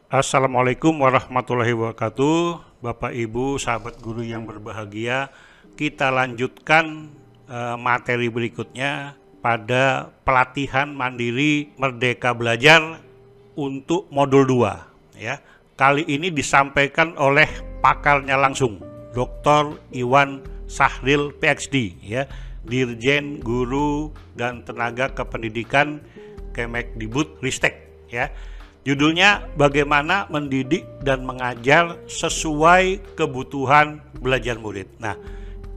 Assalamualaikum warahmatullahi wabarakatuh. Bapak Ibu, sahabat guru yang berbahagia, kita lanjutkan materi berikutnya pada pelatihan mandiri Merdeka Belajar untuk modul 2 ya. Kali ini disampaikan oleh pakarnya langsung, Dr. Iwan Sahril PhD ya, Dirjen Guru dan Tenaga Kependidikan Kemendikbudristek ya. Judulnya bagaimana mendidik dan mengajar sesuai kebutuhan belajar murid. Nah,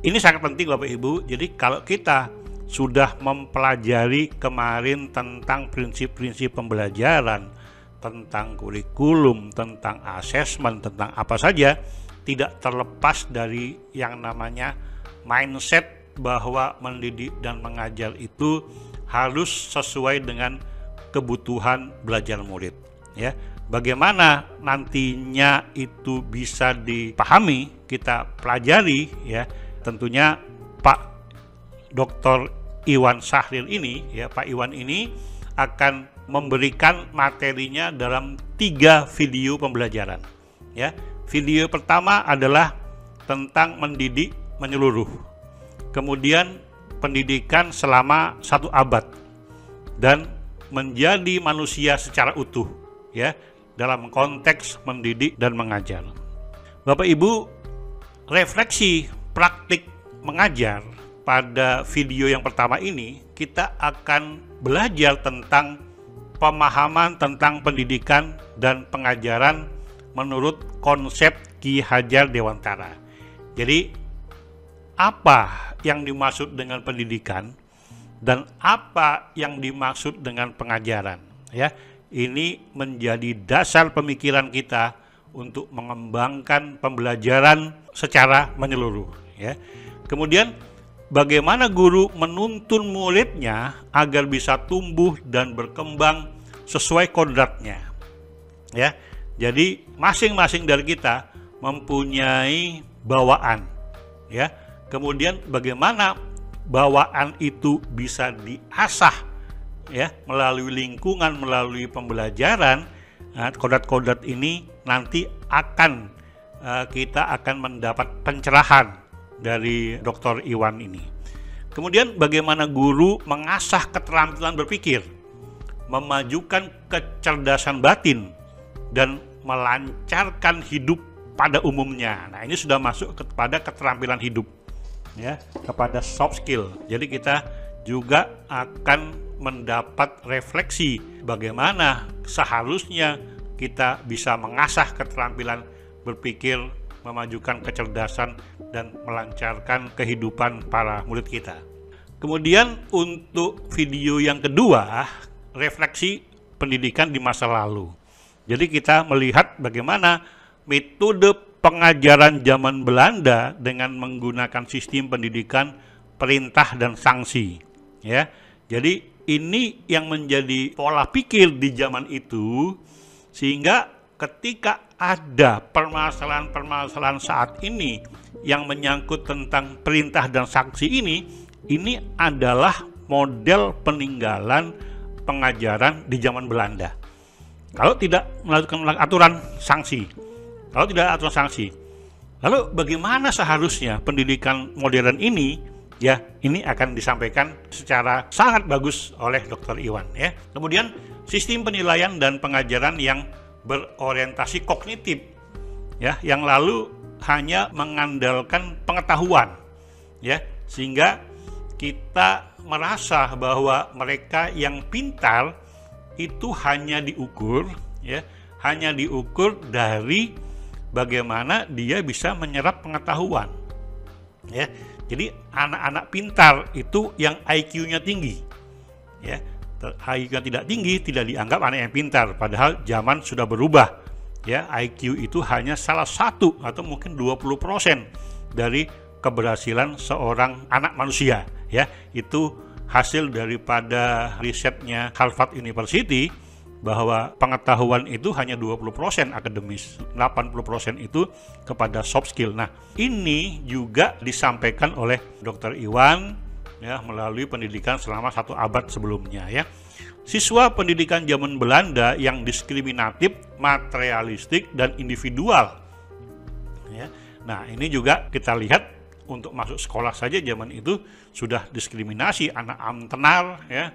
ini sangat penting Bapak Ibu. Jadi kalau kita sudah mempelajari kemarin tentang prinsip-prinsip pembelajaran, tentang kurikulum, tentang asesmen, tentang apa saja, tidak terlepas dari yang namanya mindset bahwa mendidik dan mengajar itu harus sesuai dengan kebutuhan belajar murid. Ya, bagaimana nantinya itu bisa dipahami, kita pelajari ya. Tentunya Pak Dr. Iwan Sahril ini ya, Pak Iwan ini akan memberikan materinya dalam 3 video pembelajaran ya. Video pertama adalah tentang mendidik menyeluruh, kemudian pendidikan selama 1 abad dan menjadi manusia secara utuh ya, dalam konteks mendidik dan mengajar. Bapak Ibu, refleksi praktik mengajar pada video yang pertama ini kita akan belajar tentang pemahaman tentang pendidikan dan pengajaran menurut konsep Ki Hajar Dewantara. Jadi apa yang dimaksud dengan pendidikan dan apa yang dimaksud dengan pengajaran ya. Ini menjadi dasar pemikiran kita untuk mengembangkan pembelajaran secara menyeluruh ya. Kemudian bagaimana guru menuntun muridnya agar bisa tumbuh dan berkembang sesuai kodratnya ya. Jadi masing-masing dari kita mempunyai bawaan ya. Kemudian bagaimana bawaan itu bisa diasah ya, melalui lingkungan, melalui pembelajaran. Kodrat-kodrat ini nanti kita akan mendapat pencerahan dari Dr. Iwan ini. Kemudian bagaimana guru mengasah keterampilan berpikir, memajukan kecerdasan batin, dan melancarkan hidup pada umumnya. Nah, ini sudah masuk kepada keterampilan hidup ya, kepada soft skill. Jadi kita juga akan mendapat refleksi bagaimana seharusnya kita bisa mengasah keterampilan berpikir, memajukan kecerdasan, dan melancarkan kehidupan para murid kita. Kemudian untuk video yang kedua, refleksi pendidikan di masa lalu. Jadi kita melihat bagaimana metode pengajaran zaman Belanda dengan menggunakan sistem pendidikan perintah dan sanksi ya. Jadi ini yang menjadi pola pikir di zaman itu, sehingga ketika ada permasalahan-permasalahan saat ini yang menyangkut tentang perintah dan sanksi ini adalah model peninggalan pengajaran di zaman Belanda. Kalau tidak melakukan aturan sanksi, lalu bagaimana seharusnya pendidikan modern ini? Ya, ini akan disampaikan secara sangat bagus oleh Dr. Iwan ya. Kemudian sistem penilaian dan pengajaran yang berorientasi kognitif ya, yang lalu hanya mengandalkan pengetahuan ya, sehingga kita merasa bahwa mereka yang pintar itu hanya diukur dari bagaimana dia bisa menyerap pengetahuan ya. Jadi anak-anak pintar itu yang IQ-nya tinggi ya. IQ-nya tidak tinggi tidak dianggap anak yang pintar, padahal zaman sudah berubah ya. IQ itu hanya salah satu atau mungkin 20% dari keberhasilan seorang anak manusia ya. Itu hasil daripada risetnya Harvard University, bahwa pengetahuan itu hanya 20% akademis, 80% itu kepada soft skill. Nah, ini juga disampaikan oleh Dr. Iwan ya, melalui pendidikan selama 1 abad sebelumnya ya. Siswa pendidikan zaman Belanda yang diskriminatif, materialistik, dan individual. Ya. Nah, ini juga kita lihat untuk masuk sekolah saja zaman itu sudah diskriminasi anak amtenar ya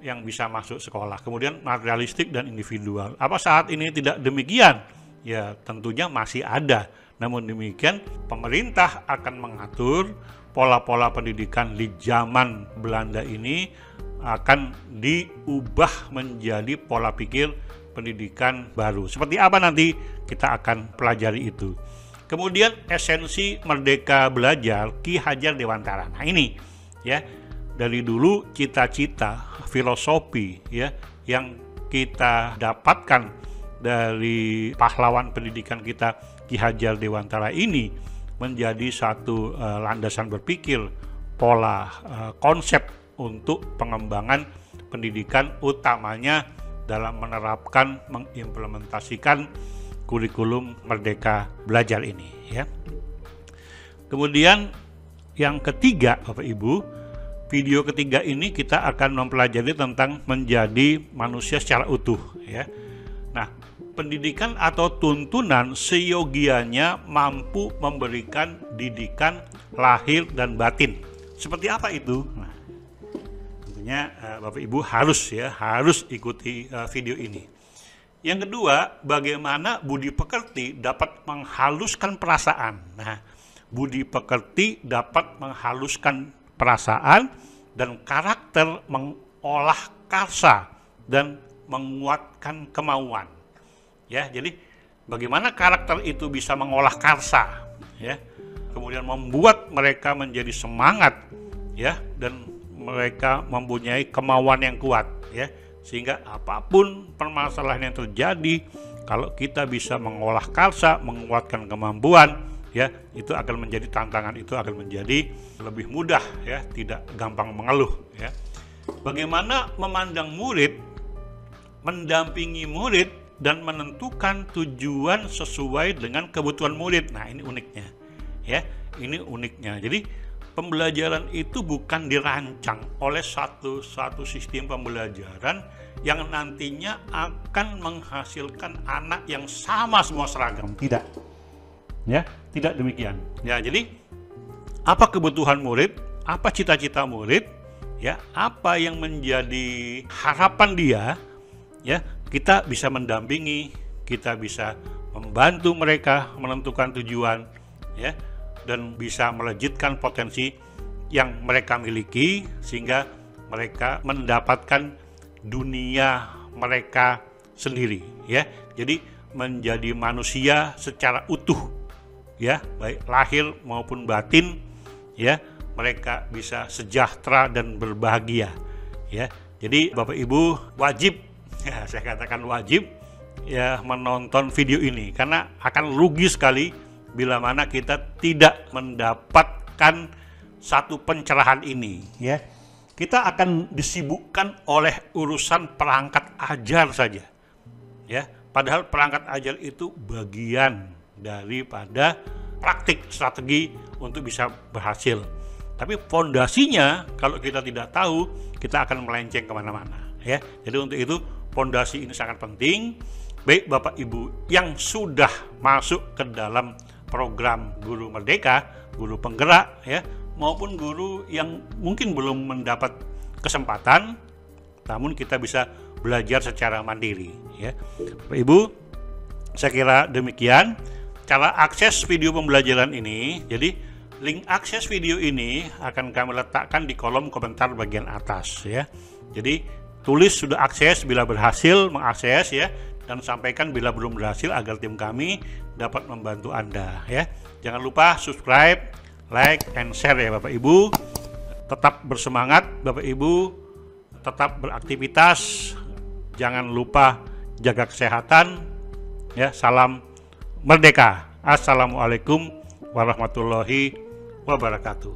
yang bisa masuk sekolah. Kemudian materialistik dan individual. Apa saat ini tidak demikian? Ya, tentunya masih ada. Namun demikian, pemerintah akan mengatur pola-pola pendidikan di zaman Belanda ini akan diubah menjadi pola pikir pendidikan baru. Seperti apa nanti kita akan pelajari itu. Kemudian esensi Merdeka Belajar Ki Hajar Dewantara. Nah ini ya, dari dulu cita-cita filosofi ya yang kita dapatkan dari pahlawan pendidikan kita Ki Hajar Dewantara ini menjadi satu landasan berpikir, pola konsep untuk pengembangan pendidikan, utamanya dalam menerapkan, mengimplementasikan kurikulum Merdeka Belajar ini ya. Kemudian yang ketiga, Bapak Ibu, video ketiga ini kita akan mempelajari tentang menjadi manusia secara utuh ya. Nah, pendidikan atau tuntunan seyogianya mampu memberikan didikan lahir dan batin. Seperti apa itu? Nah, tentunya Bapak Ibu harus ikuti video ini. Yang kedua, bagaimana budi pekerti dapat menghaluskan perasaan. Nah, budi pekerti dapat menghaluskan perasaan dan karakter, mengolah karsa dan menguatkan kemauan. Ya, jadi bagaimana karakter itu bisa mengolah karsa, ya, kemudian membuat mereka menjadi semangat, ya, dan mereka mempunyai kemauan yang kuat, ya, sehingga apapun permasalahan yang terjadi, kalau kita bisa mengolah karsa, menguatkan kemampuan, ya, itu akan menjadi tantangan, itu akan menjadi lebih mudah, ya, tidak gampang mengeluh, ya. Bagaimana memandang murid, mendampingi murid, dan menentukan tujuan sesuai dengan kebutuhan murid. Nah, ini uniknya, ya, ini uniknya. Jadi pembelajaran itu bukan dirancang oleh satu sistem pembelajaran yang nantinya akan menghasilkan anak yang sama semua seragam. Tidak, ya, tidak demikian. Ya, jadi apa kebutuhan murid, apa cita-cita murid, ya, apa yang menjadi harapan dia, ya, kita bisa mendampingi, kita bisa membantu mereka menentukan tujuan, ya, dan bisa melejitkan potensi yang mereka miliki sehingga mereka mendapatkan dunia mereka sendiri, ya. Jadi menjadi manusia secara utuh, ya, baik lahir maupun batin, ya, mereka bisa sejahtera dan berbahagia, ya. Jadi Bapak Ibu wajib, ya, saya katakan wajib, ya, menonton video ini karena akan rugi sekali bila mana kita tidak mendapatkan satu pencerahan ini, ya. Kita akan disibukkan oleh urusan perangkat ajar saja, ya. Padahal perangkat ajar itu bagian daripada praktik strategi untuk bisa berhasil. Tapi fondasinya kalau kita tidak tahu, kita akan melenceng kemana-mana, ya. Jadi untuk itu fondasi ini sangat penting. Baik Bapak Ibu yang sudah masuk ke dalam program Guru Merdeka, Guru Penggerak, ya, maupun guru yang mungkin belum mendapat kesempatan, namun kita bisa belajar secara mandiri, ya. Bapak Ibu, saya kira demikian cara akses video pembelajaran ini. Jadi link akses video ini akan kami letakkan di kolom komentar bagian atas, ya. Jadi tulis sudah akses bila berhasil mengakses, ya, dan sampaikan bila belum berhasil agar tim kami dapat membantu Anda, ya. Jangan lupa subscribe, like, and share, ya Bapak Ibu. Tetap bersemangat Bapak Ibu, tetap beraktivitas, jangan lupa jaga kesehatan, ya. Salam merdeka. Assalamualaikum warahmatullahi wabarakatuh.